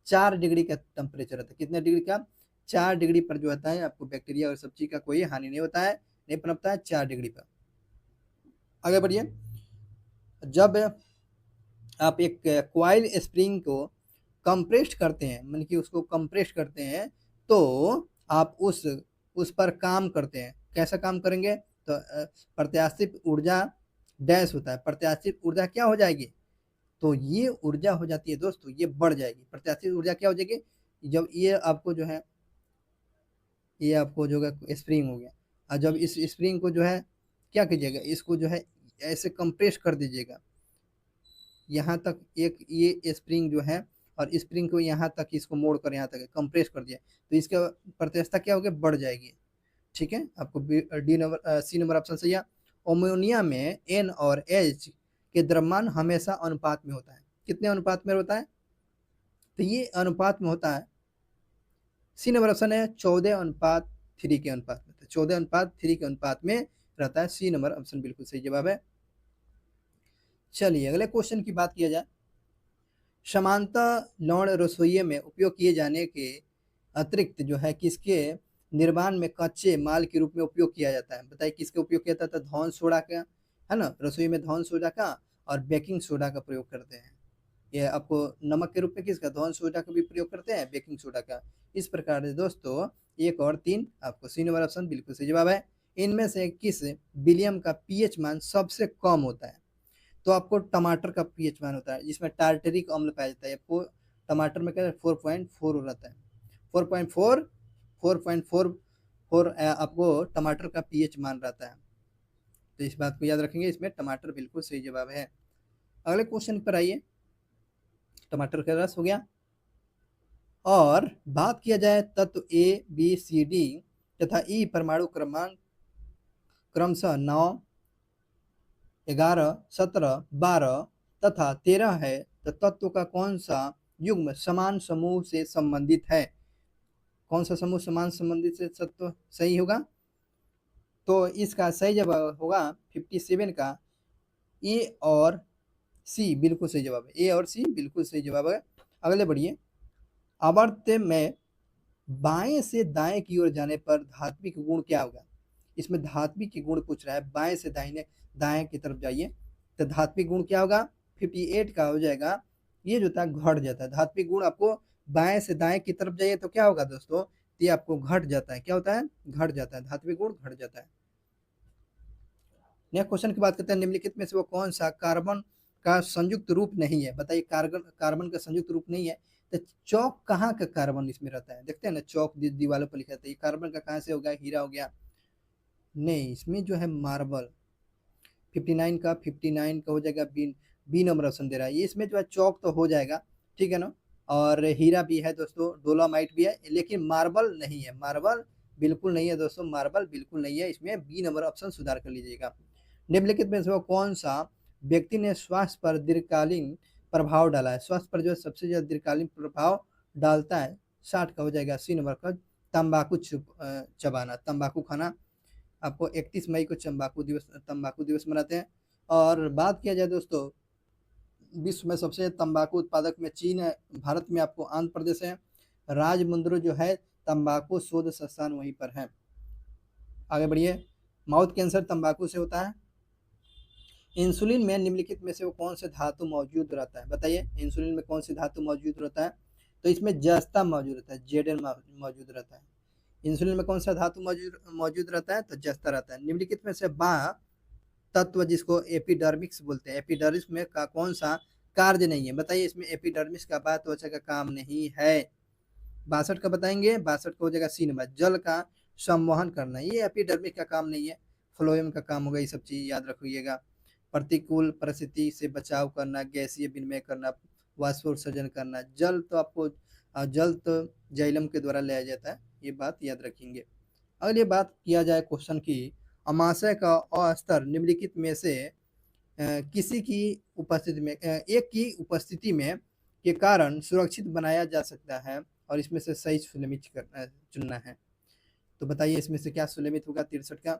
A: 4 डिग्री का टेम्परेचर रहता है। कितने डिग्री का? 4 डिग्री पर जो होता है आपको बैक्टीरिया और सब्जी का कोई हानि नहीं होता है, नहीं पनपता है 4 डिग्री पर। आगे बढ़िए। जब आप एक क्वाइल स्प्रिंग को कंप्रेस्ड करते हैं, मतलब कि उसको कंप्रेस करते हैं, तो आप उस पर काम करते हैं कैसा काम करेंगे? तो प्रत्याशित ऊर्जा डैश होता है, प्रत्याशित ऊर्जा क्या हो जाएगी? तो ये ऊर्जा हो जाती है दोस्तों, ये बढ़ जाएगी। प्रत्याशित ऊर्जा क्या हो जाएगी? जब ये आपको जो है, ये आपको जो है स्प्रिंग हो गया, और जब इस स्प्रिंग को जो है क्या कीजिएगा, इसको जो है ऐसे कंप्रेस कर दीजिएगा यहाँ तक, एक ये स्प्रिंग जो है, और स्प्रिंग को यहाँ तक, इसको मोड़ कर यहाँ तक कंप्रेस कर दिया, तो इसका प्रत्यक्षता क्या होगी? बढ़ जाएगी। ठीक है, आपको D number C number option सही है। अमोनिया में एन और एच के द्रव्यमान हमेशा अनुपात में होता है। कितने अनुपात में होता है? तो ये अनुपात में होता है, सी नंबर ऑप्शन है 14:3 के अनुपात में, 14:3 के अनुपात में रहता है। सी नंबर ऑप्शन बिल्कुल सही जवाब है। चलिए अगले क्वेश्चन की बात किया जाए। समानता लौण रसोई में उपयोग किए जाने के अतिरिक्त जो है किसके निर्माण में कच्चे माल के रूप में उपयोग किया जाता है? बताइए किसका उपयोग किया जाता है? धौन सोडा का, है ना, रसोई में धौन सोडा का और बेकिंग सोडा का प्रयोग करते हैं। ये आपको नमक के रूप में किसका? धौन सोडा का भी प्रयोग करते हैं, बेकिंग सोडा का। इस प्रकार से दोस्तों 1 और 3 आपको सी नंबर ऑप्शन बिल्कुल सही जवाब है। इनमें से किस विलियम का पीएच मान सबसे कम होता है? तो आपको टमाटर का पीएच मान होता है जिसमें टार्टरिक अम्ल पाया जाता है, आपको टमाटर में क्या 4.4 रहता है, 4.4, 4.44 आपको टमाटर का पीएच मान रहता है। तो इस बात को याद रखेंगे, इसमें टमाटर बिल्कुल सही जवाब है। अगले क्वेश्चन पर आइए। टमाटर का रस हो गया, और बात किया जाए तत्व ए बी सी डी तथा ई परमाणु क्रमांक क्रमशः 9, 11, 17, 12 तथा 13 है, तो तत्व का कौन सा युग्म समान समूह से संबंधित है? कौन सा समूह समान संबंधित से तत्व सही होगा? तो इसका सही जवाब होगा 57 का ए और सी बिल्कुल सही जवाब है। ए और सी बिल्कुल सही जवाब है। अगले बढ़िए। आवर्त में बाएं से दाएं की ओर जाने पर धात्विक गुण क्या होगा? इसमें धात्विक के गुण पूछ रहा है, बाएं से दाहिने दाएं की तरफ जाइए, तो धात्विक गुण क्या होगा? 58 का हो जाएगा, ये जो था घट जाता है। धात्विक गुण आपको बाएं से दाएं की तरफ जाइए तो क्या होगा दोस्तों? ये आपको घट जाता है। क्या होता है? घट जाता है, धात्विक गुण घट जाता है। नेक्स्ट क्वेश्चन की बात करते हैं। निम्नलिखित में से वो कौन सा कार्बन का संयुक्त रूप नहीं है? बताइए, कार्बन का संयुक्त रूप नहीं है। तो चौक कहाँ का कार्बन इसमें रहता है? देखते हैं ना, चौक दीवालों पर लिखा था, ये कार्बन का कहाँ से हो गया? हीरा हो गया? नहीं, इसमें जो है मार्बल। 59 का 59 का हो जाएगा, बी नंबर ऑप्शन दे रहा है। ये इसमें जो है चौक तो हो जाएगा, ठीक है ना, और हीरा भी है दोस्तों, डोलामाइट भी है, लेकिन मार्बल नहीं है। मार्बल बिल्कुल नहीं है दोस्तों, मार्बल बिल्कुल नहीं है। इसमें बी नंबर ऑप्शन सुधार कर लीजिएगा। निम्नलिखित में से कौन सा व्यक्ति ने स्वास्थ्य पर दीर्घकालीन प्रभाव डाला है? स्वास्थ्य पर जो सबसे ज्यादा दीर्घकालीन प्रभाव डालता है, 60 का हो जाएगा, सी नंबर का तंबाकू चबाना, तंबाकू खाना। आपको 31 मई को तंबाकू दिवस मनाते हैं। और बात किया जाए दोस्तों, विश्व में सबसे तंबाकू उत्पादक में चीन है, भारत में आपको आंध्र प्रदेश है, राजमुंद्री जो है तंबाकू शोध संस्थान वहीं पर है। आगे बढ़िए। माउथ कैंसर तंबाकू से होता है। इंसुलिन में निम्नलिखित में से वो कौन से धातु मौजूद रहता है? बताइए, इंसुलिन में कौन सी धातु मौजूद रहता है? तो इसमें जस्ता मौजूद रहता है, जेडन मौजूद रहता है। इंसुलिन में कौन सा धातु मौजूद रहता है? तो जस्ता रहता है। निम्नलिखित में से बा तत्व जिसको एपिडर्मिक्स बोलते हैं, एपिडर्मिस में का कौन सा कार्य नहीं है? बताइए, इसमें एपिडर्मिस का बात त्वचा का काम नहीं है। 62 का बताएंगे, 62 का हो जाएगा सी नंबर, जल का संवहन करना, ये एपिडर्मिस का काम नहीं है, फ्लोएम का काम होगा। ये सब चीज याद रखिएगा। प्रतिकूल परिस्थिति से बचाव करना, गैसीय विनिमय करना, वाष्पोत्सर्जन करना। जल तो आपको जल तो जाइलम के द्वारा लिया जाता है, ये बात याद रखेंगे। अगली बात किया जाए क्वेश्चन की, अमाशय का अस्तर निम्नलिखित में से किसी की उपस्थिति में एक की उपस्थिति में के कारण सुरक्षित बनाया जा सकता है, और इसमें से सही सुनिश्चित करना चुनना है। तो बताइए इसमें से क्या सुनिश्चित होगा? 63 का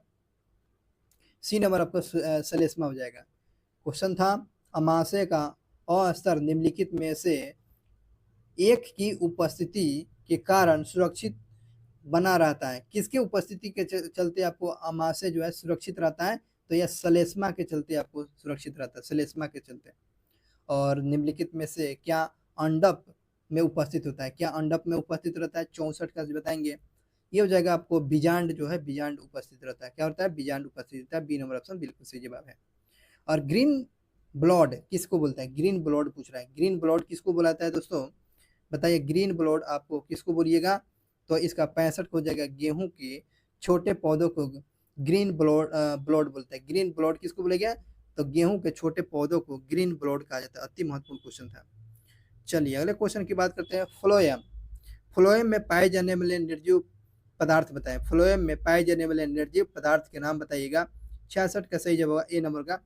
A: सी नंबर आपको सलेस्मा हो जाएगा। क्वेश्चन था, अमाशय का अस्तर निम्नलिखित में से एक की उपस्थिति के कारण सुरक्षित बना रहता है। किसके उपस्थिति के चलते आपको अमाशय जो है सुरक्षित रहता है? तो यह सलेस्मा के चलते आपको सुरक्षित रहता है, सलेस्मा के चलते। और निम्नलिखित में से क्या अंडप में उपस्थित होता है? क्या अंडप में उपस्थित रहता है? 64 का बताएंगे, ये हो जाएगा आपको बीजांड जो है, बीजांड उपस्थित रहता है। क्या होता है? बीजांड उपस्थित रहता है। बी नंबर ऑप्शन बिल्कुल सही जवाब है। और ग्रीन ब्लड किसको बोलते हैं? ग्रीन ब्लड पूछ रहा है, ग्रीन ब्लड किसको बुलाता है दोस्तों? बताइए, ग्रीन ब्लड आपको किसको बोलिएगा? तो इसका 65 हो जाएगा, गेहूं के छोटे पौधों को ग्रीन ब्लड बोलते हैं। ग्रीन ब्लड किसको बोलेगा? तो गेहूं के छोटे पौधों को ग्रीन ब्लड कहा जाता है। अति महत्वपूर्ण क्वेश्चन था। चलिए अगले क्वेश्चन की बात करते हैं। फ्लोएम, फ्लोएम में पाए जाने वाले निर्जीव पदार्थ बताएं। फ्लोएम में पाए जाने वाले निर्जीव पदार्थ के नाम बताइएगा। 66 का सही जवाब ए नंबर का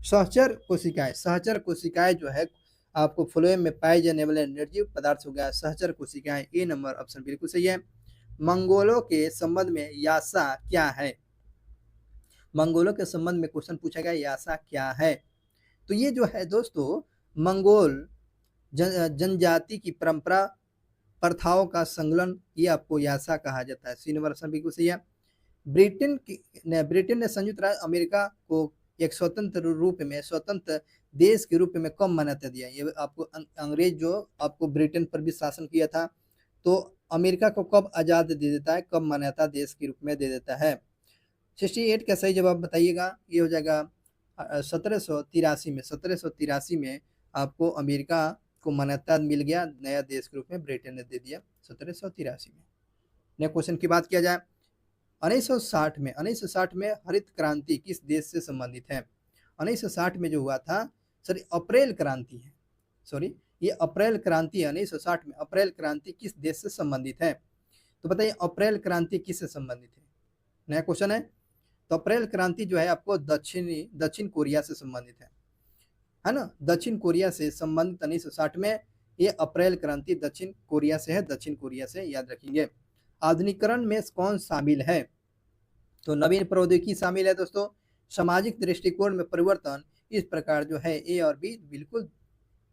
A: सहचर कोशिकाएं। सहचर कोशिकाएं जो है आपको फ्लोएम में पाए जाने वाले निर्जीव पदार्थ हो गया सहचर कोशिकाएं। ए नंबर ऑप्शन बिल्कुल सही है। मंगोलों के संबंध में यासा क्या है? मंगोलों के संबंध में क्वेश्चन पूछा गया, यासा क्या है? तो ये जो है दोस्तों, मंगोल जनजाति की परंपरा प्रथाओं का संकलन, ये आपको यासा कहा जाता है। सी नंबर ऑप्शन बिल्कुल सही है। ब्रिटेन ने संयुक्त राज्य अमेरिका को एक स्वतंत्र देश के रूप में कब मान्यता दिया? ये आपको अंग्रेज जो आपको ब्रिटेन पर भी शासन किया था, तो अमेरिका को कब आजाद दे देता है, कब मान्यता देश के रूप में दे देता है? 68 का सही जवाब बताइएगा। ये हो जाएगा 1783 में। 1783 में आपको अमेरिका को मान्यता मिल गया, नया देश के रूप में ब्रिटेन ने दे दिया 1783 में। नेक्स्ट क्वेश्चन की बात किया जाए। 1960 में हरित क्रांति किस देश से संबंधित है? 1960 में जो हुआ था, सॉरी अप्रैल क्रांति है, सॉरी ये अप्रैल क्रांति है। 1960 में अप्रैल क्रांति किस देश से संबंधित है? तो बताइए अप्रैल क्रांति किससे संबंधित है? नया क्वेश्चन है। तो अप्रैल क्रांति जो है आपको दक्षिण कोरिया से संबंधित है ना? दक्षिण कोरिया से संबंधित 1960 में ये अप्रैल क्रांति दक्षिण कोरिया से है, दक्षिण कोरिया से, याद रखेंगे। आधुनिकीकरण में कौन शामिल है? तो नवीन प्रौद्योगिकी शामिल है दोस्तों। सामाजिक दृष्टिकोण में परिवर्तन, इस प्रकार जो है ए और बी बिल्कुल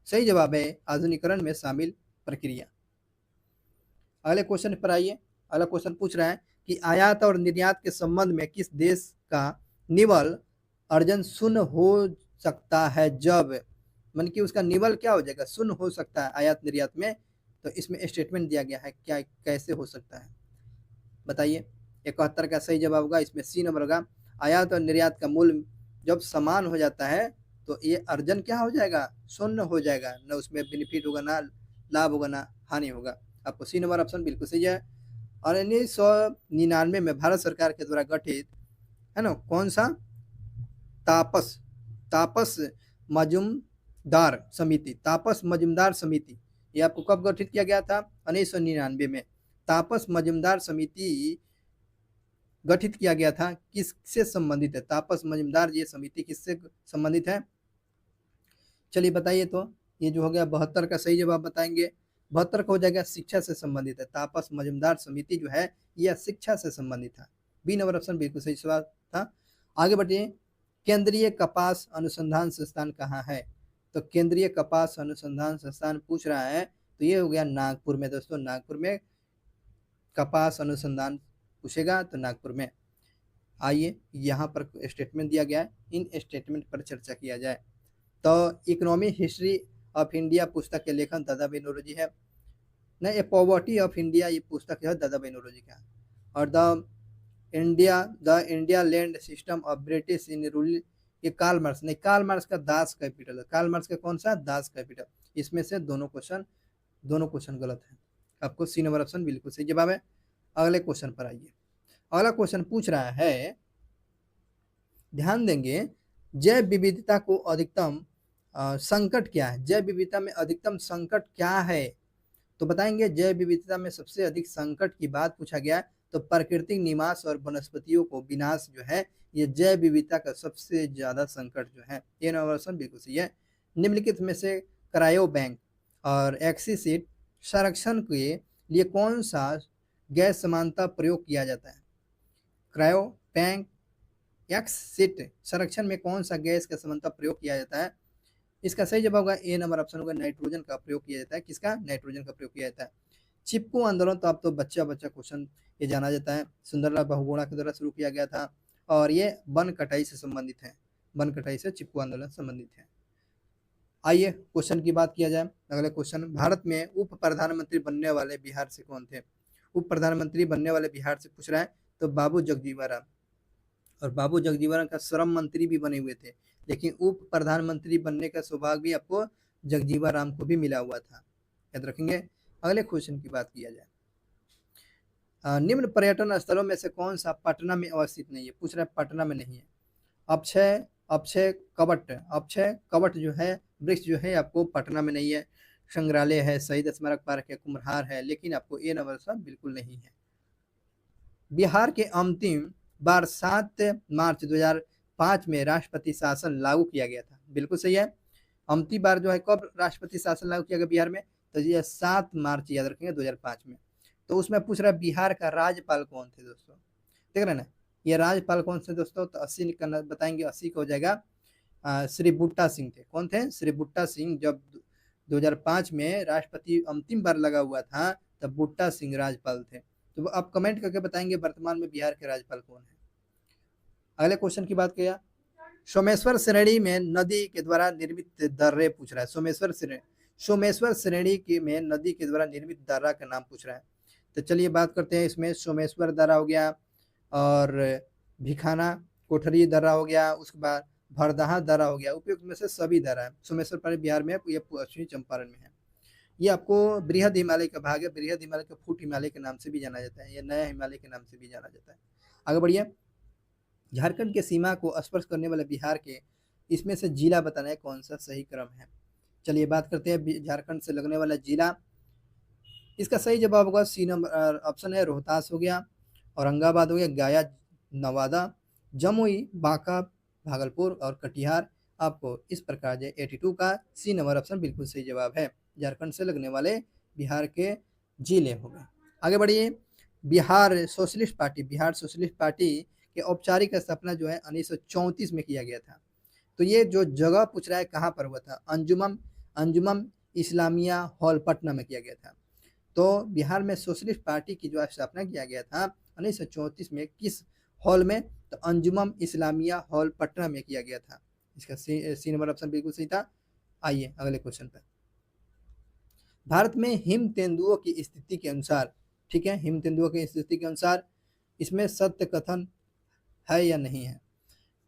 A: सही जवाब है, आधुनिकीकरण में शामिल प्रक्रिया। अगले क्वेश्चन पर आइए। अगला क्वेश्चन पूछ रहा है कि आयात और निर्यात के संबंध में किस देश का निवल अर्जन शून्य हो सकता है जब, मन की उसका निवल क्या हो जाएगा? शून्य हो सकता है आयात निर्यात में। तो इसमें स्टेटमेंट दिया गया है, क्या कैसे हो सकता है बताइए। 71 का सही जवाब होगा, इसमें सी नंबर होगा। आयात और निर्यात का मूल्य जब समान हो जाता है तो ये अर्जन क्या हो जाएगा? शून्य हो जाएगा, ना उसमें बेनिफिट होगा, ना लाभ होगा, ना हानि होगा। आपको सी नंबर ऑप्शन बिल्कुल सही है। और 1999 में भारत सरकार के द्वारा गठित है ना कौन सा? तापस मजूमदार समिति। तापस मजूमदार समिति ये आपको कब गठित किया गया था? 1999 में तापस मजूमदार समिति गठित किया गया था। किससे संबंधित है तापस मजूमदार ये समिति, किससे संबंधित है? चलिए बताइए। तो ये जो हो गया 72 का सही जवाब बताएंगे। 72 का हो जाएगा शिक्षा से संबंधित है। तापस मजूमदार समिति जो है यह शिक्षा से संबंधित था। बी नंबर ऑप्शन बिल्कुल सही जवाब था। आगे बढ़िए। केंद्रीय कपास अनुसंधान संस्थान कहाँ है? तो केंद्रीय कपास अनुसंधान संस्थान पूछ रहा है, तो ये हो गया नागपुर में दोस्तों। नागपुर में कपास अनुसंधान पूछेगा तो नागपुर में। आइए यहाँ पर स्टेटमेंट दिया गया है, इन स्टेटमेंट पर चर्चा किया जाए। तो इकोनॉमिक हिस्ट्री ऑफ इंडिया पुस्तक के लेखन दादा भाई नौरोजी है। नहीं, ए पॉवर्टी ऑफ इंडिया ये पुस्तक है दादा भाई नौरोजी का। और the India land system of British in rule ये कार्ल मार्क्स, नहीं कार्ल मार्क्स का दास कैपिटल है। कार्ल मार्क्स का कौन सा? Das Kapital. इसमें से दोनों क्वेश्चन गलत है। आपको सी नंबर ऑप्शन बिल्कुल सही जवाब है। अगले क्वेश्चन पर आइए। अगला क्वेश्चन पूछ रहा है, ध्यान देंगे, जैव विविधता को अधिकतम संकट क्या है? जैव विविधता में अधिकतम संकट क्या है? तो बताएंगे जैव विविधता में सबसे अधिक संकट की बात पूछा गया, तो प्राकृतिक निवास और वनस्पतियों को विनाश जो है ये जैव विविधता का सबसे ज्यादा संकट जो है। ये नंबर बिल्कुल सही है। निम्नलिखित में से क्रायो बैंक और एक्सीसीट संरक्षण के लिए कौन सा गैस समानता प्रयोग किया जाता है? क्रायो बैंक एक्सीट संरक्षण में कौन सा गैस का समानता प्रयोग किया जाता है? इसका सही जवाब होगा ए नंबर ऑप्शन होगा, नाइट्रोजन का प्रयोग किया जाता है। किसका? नाइट्रोजन का प्रयोग किया जाता है। चिपको आंदोलन तो आप तो बच्चा क्वेश्चन ये जाना जाता है, सुंदरलाल बहुगुणा के द्वारा शुरू किया गया था और ये वन कटाई से संबंधित है। वन कटाई से चिपको आंदोलन संबंधित है। आइए क्वेश्चन की बात किया जाए। अगले क्वेश्चन, भारत में उप प्रधानमंत्री बनने वाले बिहार से कौन थे? उप प्रधानमंत्री बनने वाले बिहार से पूछ रहा है, तो बाबू जगजीवन राम। और बाबू जगजीवन राम का श्रम मंत्री भी बने हुए थे, लेकिन उप प्रधानमंत्री बनने का सौभाग्य भी आपको जगजीवन राम को भी मिला हुआ था, याद रखेंगे। अगले क्वेश्चन की बात किया जाए, निम्न पर्यटन स्थलों में से कौन सा पटना में अवस्थित नहीं है, पूछ रहा है पटना में नहीं है। अक्षय अक्षय कवट अक्षय कवट जो है वृक्ष जो है आपको पटना में नहीं है। संग्रहालय है, शहीद स्मारक पार्क है, कुम्हार है, लेकिन आपको ए नंबर सब बिल्कुल नहीं है। बिहार के अंतिम बार 7 मार्च 2005 में राष्ट्रपति शासन लागू किया गया था, बिल्कुल सही है। अंतिम बार जो है कब राष्ट्रपति शासन लागू किया गया बिहार में, तो ये 7 मार्च याद रखेंगे 2005 में। तो उसमें पूछ रहा है बिहार का राज्यपाल कौन थे दोस्तों, देख रहे हैं ना, ये राज्यपाल कौन से दोस्तों, तो 80 करना बताएंगे, 80 का हो जाएगा श्री बुट्टा सिंह थे। कौन थे, श्री बुट्टा सिंह। जब 2005 में राष्ट्रपति अंतिम बार लगा हुआ था तब बुट्टा सिंह राज्यपाल थे। तो आप कमेंट करके बताएंगे वर्तमान में बिहार के राज्यपाल कौन है। अगले क्वेश्चन की बात किया, सोमेश्वर श्रेणी में नदी के द्वारा निर्मित दर्रे पूछ रहा है। सोमेश्वर श्रेणी की में नदी के द्वारा निर्मित दर्रा का नाम पूछ रहा है। तो चलिए बात करते हैं, इसमें सोमेश्वर दर्रा हो गया, और भिखाना कोठरी दर्रा हो गया, उसके बाद भरदहा दर्रा हो गया। उपयुक्त में से सभी दर्रा है। सोमेश्वर पानी बिहार में है, ये पश्चिमी चंपारण में है। ये आपको बृहद हिमालय का भाग है, बृहद हिमालय का फुट हिमालय के नाम से भी जाना जाता है, ये नया हिमालय के नाम से भी जाना जाता है। आगे बढ़िए, झारखंड के सीमा को स्पर्श करने वाले बिहार के इसमें से जिला बताना है कौन सा सही क्रम है। चलिए बात करते हैं झारखंड से लगने वाला जिला। इसका सही जवाब होगा सी नंबर ऑप्शन है, रोहतास हो गया, औरंगाबाद हो गया, गया नवादा, जमुई बांका भागलपुर और कटिहार। आपको इस प्रकार जो 82 का सी नंबर ऑप्शन बिल्कुल सही जवाब है, झारखंड से लगने वाले बिहार के जिले हो गए। आगे बढ़िए, बिहार सोशलिस्ट पार्टी के औपचारिक स्थापना जो है 1934 में किया गया था। तो ये जो जगह पूछ रहा है कहाँ पर हुआ था, अंजुमन इस्लामिया हॉल पटना में किया गया था। तो बिहार में सोशलिस्ट पार्टी की जो स्थापना किया गया था 1934 में, किस हॉल में, तो अंजुमन इस्लामिया हॉल पटना में किया गया था। इसका सी नंबर ऑप्शन बिल्कुल सही था। आइए अगले क्वेश्चन पर, भारत में हिम तेंदुओं की स्थिति के अनुसार, ठीक है, हिम तेंदुओं की स्थिति के अनुसार इसमें सत्य कथन है या नहीं है।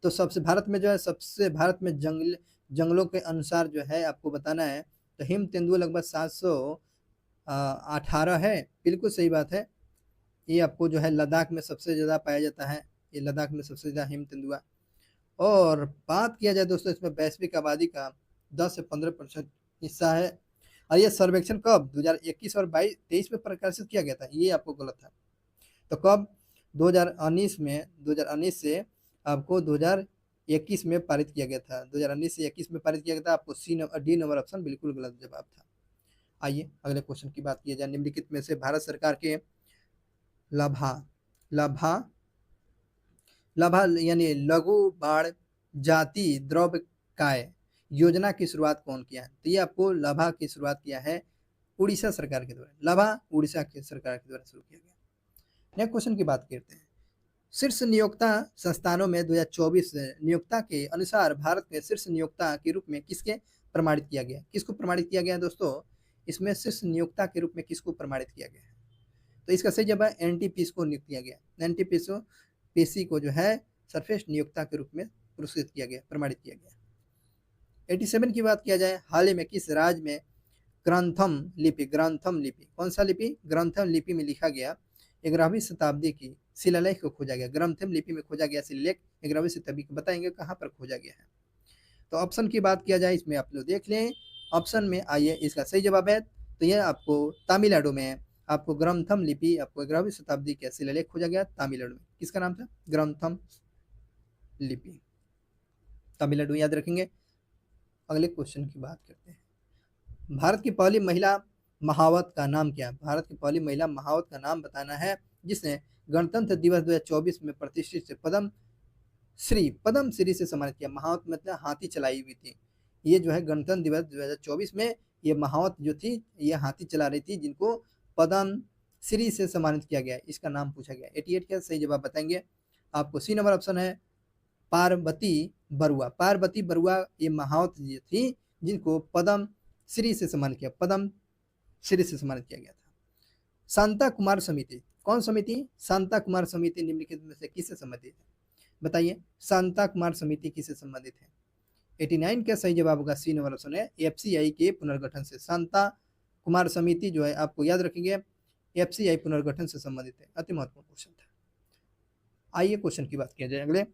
A: तो भारत में जंगलों के अनुसार जो है आपको बताना है। तो हिम तेंदुआ लगभग 718 है, बिल्कुल सही बात है। ये आपको जो है लद्दाख में सबसे ज़्यादा पाया जाता है, ये लद्दाख में सबसे ज़्यादा हिम तेंदुआ। और बात किया जाए दोस्तों, इसमें वैश्विक आबादी का 10 से 15% हिस्सा है। और ये सर्वेक्षण कब 2021 और 23 में प्रकाशित किया गया था, ये आपको गलत था। तो कब 2019 से आपको 2021 में पारित किया गया था, 2019 से 21 में पारित किया गया था। आपको डी नंबर ऑप्शन बिल्कुल गलत जवाब था। आइए अगले क्वेश्चन की बात की जाए, निम्नलिखित में से भारत सरकार के लाभा यानी लघु बाढ़ जाति द्रव्यकाय योजना की शुरुआत कौन किया है। तो ये आपको लाभा की शुरुआत किया है उड़ीसा सरकार के द्वारा, लाभा उड़ीसा की सरकार के द्वारा शुरू किया गया। नेक्स्ट क्वेश्चन की बात करते हैं, शीर्ष नियोक्ता संस्थानों में 2024 नियोक्ता के अनुसार भारत के शीर्ष नियोक्ता के रूप में किसके प्रमाणित किया गया, किसको प्रमाणित किया गया है दोस्तों, इसमें शीर्ष नियोक्ता के रूप में किसको प्रमाणित किया गया है। तो इसका सही जवाब है एनटीपीसी को नियुक्त किया गया, एनटीपीसी को जो है सर्वश्रेष्ठ नियोक्ता के रूप में पुरस्कृत किया गया, प्रमाणित किया गया। 87 की बात किया जाए, हाल ही में किस राज्य में ग्रंथम लिपि कौन सा लिपि, ग्रंथम लिपि में लिखा गया 11वीं शताब्दी की शिलालेख को खोजा गया, ग्रंथम लिपि में खोजा गया शिलालेख 11वीं शताब्दी को, बताएंगे कहाँ पर खोजा गया है। तो ऑप्शन की बात किया जाए, इसमें आप लोग देख लें, ऑप्शन में आइए इसका सही जवाब है, तो यह आपको तमिलनाडु में आपको ग्रंथम लिपि आपको 11वीं शताब्दी का शिलालेख खोजा गया तमिलनाडु में। किसका नाम था, ग्रंथम लिपि, तमिलनाडु, याद रखेंगे। अगले क्वेश्चन की बात करते हैं, भारत की पहली महिला महावत का नाम क्या है, भारत की पहली महिला महावत का नाम बताना है जिसने गणतंत्र दिवस 2024 में प्रतिष्ठित से पद्म श्री से सम्मानित किया। महावत मतलब हाथी चलाई हुई थी, ये जो है गणतंत्र दिवस 2024 में ये महावत जो थी ये हाथी चला रही थी, जिनको पद्म श्री से सम्मानित किया गया, इसका नाम पूछा गया। 88 का सही जवाब बताएंगे, आपको सी नंबर ऑप्शन है पार्वती बरुआ ये महावत जी थी जिनको पद्म श्री से सम्मानित किया, पद्म श्री से सम्मानित किया गया था। शांता कुमार समिति, कौन समिति? शांता कुमार समिति निम्नलिखित में से किससे संबंधित है? बताइए, शांता कुमार समिति किससे संबंधित है? 89 का सही जवाब होगा सी नंबर ऑप्शन है, एफसीआई के पुनर्गठन से। शांता कुमार समिति जो है आपको याद रखेंगे एफसीआई पुनर्गठन से संबंधित है। अति महत्वपूर्ण क्वेश्चन था। आइए क्वेश्चन की बात किया जाए अगले।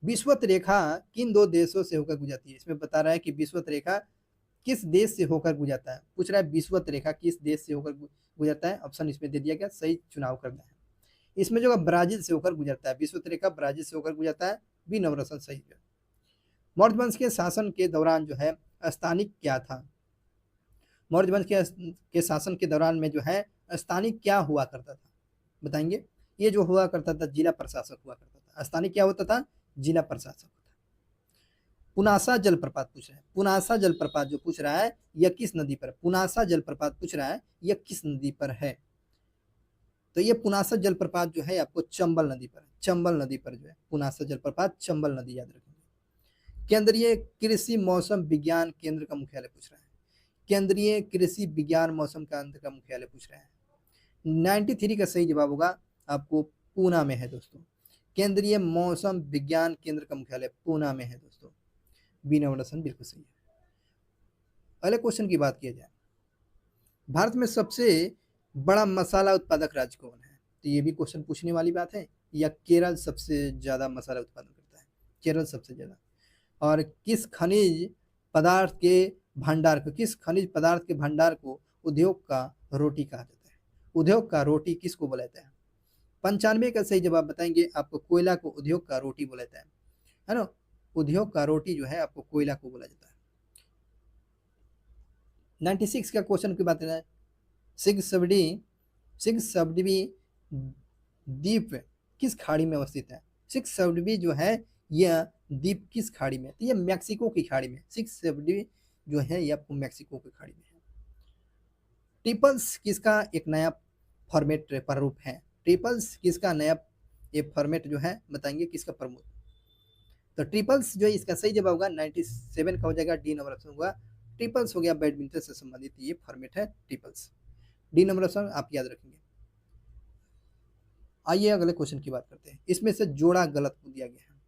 A: विषुवत रेखा किन दो देशों से होकर गुजरती है? इसमें बता रहा है कि विषुवत रेखा किस देश से होकर गुजरता है। पूछ रहा है विषुवत रेखा किस देश से होकर गुजरता है। ऑप्शन इसमें दे दिया गया, सही चुनाव करना है। इसमें जो ब्राजील से होकर गुजरता है, विषुवत रेखा ब्राजील से होकर गुजरता है। बी नंबर ऑप्शन सही है। मौर्य वंश के शासन के दौरान जो है स्थानिक क्या था? मौर्य वंश के शासन के दौरान में जो है स्थानिक क्या हुआ करता था? बताएंगे। ये जो हुआ करता था जिला प्रशासक हुआ करता था। स्थानिक क्या होता था? जिला प्रशासक होता। पुनासा जलप्रपात पूछ रहा है। पुनासा जलप्रपात जो पूछ रहा है यह किस नदी पर? पुनासा जलप्रपात पूछ रहा है यह किस नदी पर है? तो ये पुनासा जलप्रपात जो है आपको चंबल नदी पर, चंबल नदी पर जो है पुनासा जलप्रपात, चंबल नदी याद रखेंगे। केंद्रीय कृषि मौसम विज्ञान केंद्र का मुख्यालय पूछ रहा है। केंद्रीय कृषि विज्ञान मौसम केंद्र का मुख्यालय पूछ रहा है। 93 का सही जवाब होगा आपको पूना में है दोस्तों। केंद्रीय मौसम विज्ञान केंद्र का मुख्यालय पूना में है दोस्तों। बी नंबर ऑप्शन बिल्कुल सही है। अगले क्वेश्चन की बात किया जाए, भारत में सबसे बड़ा मसाला उत्पादक राज्य कौन है? तो ये भी क्वेश्चन पूछने वाली बात है। या केरल सबसे ज्यादा मसाला उत्पादन करता है? केरल सबसे ज्यादा। और किस खनिज पदार्थ के भंडार को, किस खनिज पदार्थ के भंडार को उद्योग का रोटी कहा जाता है? उद्योग का रोटी किसको बोला जाता है? 95 का सही जवाब बताएंगे आपको कोयला को उद्योग का रोटी बोला जाता है ना। उद्योग का रोटी जो है आपको कोयला को बोला जाता है। 96 का क्वेश्चन की बात है, सिक्सबडी द्वीप किस खाड़ी में अवस्थित है? सिक्सबडी जो है यह द्वीप किस खाड़ी में? तो ये मैक्सिको की खाड़ी में। सिक्सबडी जो है ये आपको मैक्सिको की खाड़ी में है। ट्रिपल्स किसका एक नया फॉर्मेट प्रारूप है? ट्रिपल्स किसका नया ये फॉर्मेट जो है बताएंगे किसका प्रमुख? तो ट्रिपल्स जो है इसका सही जवाब होगा 97 का हो जाएगा। डी नंबर ऑप्शन होगा। ट्रिपल्स हो गया बैडमिंटन से संबंधित ये फॉर्मेट है ट्रिपल्स। डी नंबर ऑप्शन आप याद रखेंगे। आइए अगले क्वेश्चन की बात करते हैं। इसमें से जोड़ा गलत दिया गया है।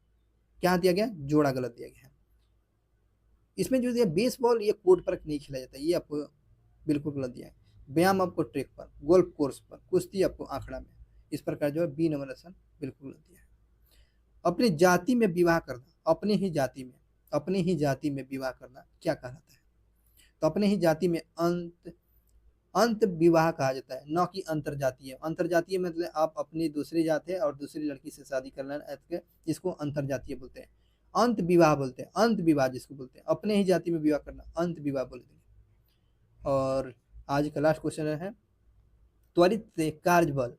A: क्या दिया गया? जोड़ा गलत दिया गया है। इसमें जो दिया बेसबॉल ये कोर्ट पर नहीं खेला जाता है, ये आपको बिल्कुल गलत दिया है। व्यायाम आपको ट्रैक पर, गोल्फ कोर्स पर, कुश्ती आपको आंकड़ा में। इस प्रकार जो है बी नंबर ऑप्शन बिल्कुल गलत दिया है। अपनी जाति में विवाह करना, अपनी ही जाति में, अपनी ही जाति में विवाह करना क्या कहलाता है? तो अपने ही जाति में अंत विवाह कहा जाता है, न कि अंतरजातीय। अंतरजातीय मतलब आप अपनी दूसरी जात है और दूसरी लड़की से शादी करना, इसको अंतरजातीय बोलते हैं। अंत विवाह बोलते हैं, अंत विवाह जिसको बोलते हैं। अपने ही जाति में विवाह करना अंत विवाह बोलते हैं। और आज का लास्ट क्वेश्चन है, त्वरित कार्यबल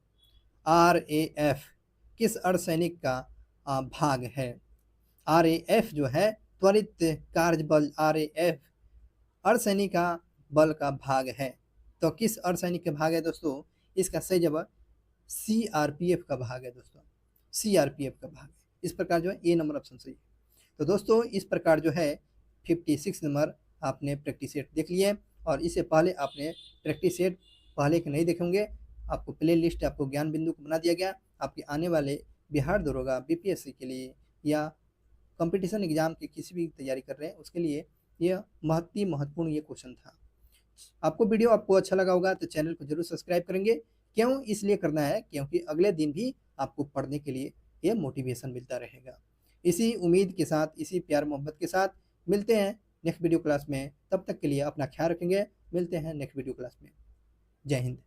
A: RAF किस अर्धसैनिक का भाग है? RAF जो है त्वरित कार्यबल RAF अर्धसैनिक का बल का भाग है। तो किस अर्धसैनिक का भाग है दोस्तों? इसका सही जवाब CRPF का भाग है दोस्तों। CRPF का भाग है। इस प्रकार जो है ए नंबर ऑप्शन सही है। तो दोस्तों इस प्रकार जो है 56 नंबर आपने प्रैक्टिस सेट देख लिए। और इससे पहले आपने प्रैक्टिस सेट पहले के नहीं देखेंगे, आपको प्ले लिस्ट आपको ज्ञान बिंदु को बना दिया गया। आपके आने वाले बिहार दरोगा BPSC के लिए या कंपटीशन एग्जाम की किसी भी तैयारी कर रहे हैं उसके लिए यह महत्वपूर्ण ये क्वेश्चन था। आपको वीडियो आपको अच्छा लगा होगा तो चैनल को जरूर सब्सक्राइब करेंगे। क्यों इसलिए करना है? क्योंकि अगले दिन भी आपको पढ़ने के लिए यह मोटिवेशन मिलता रहेगा। इसी उम्मीद के साथ, इसी प्यार मोहब्बत के साथ मिलते हैं नेक्स्ट वीडियो क्लास में। तब तक के लिए अपना ख्याल रखेंगे। मिलते हैं नेक्स्ट वीडियो क्लास में। जय हिंद।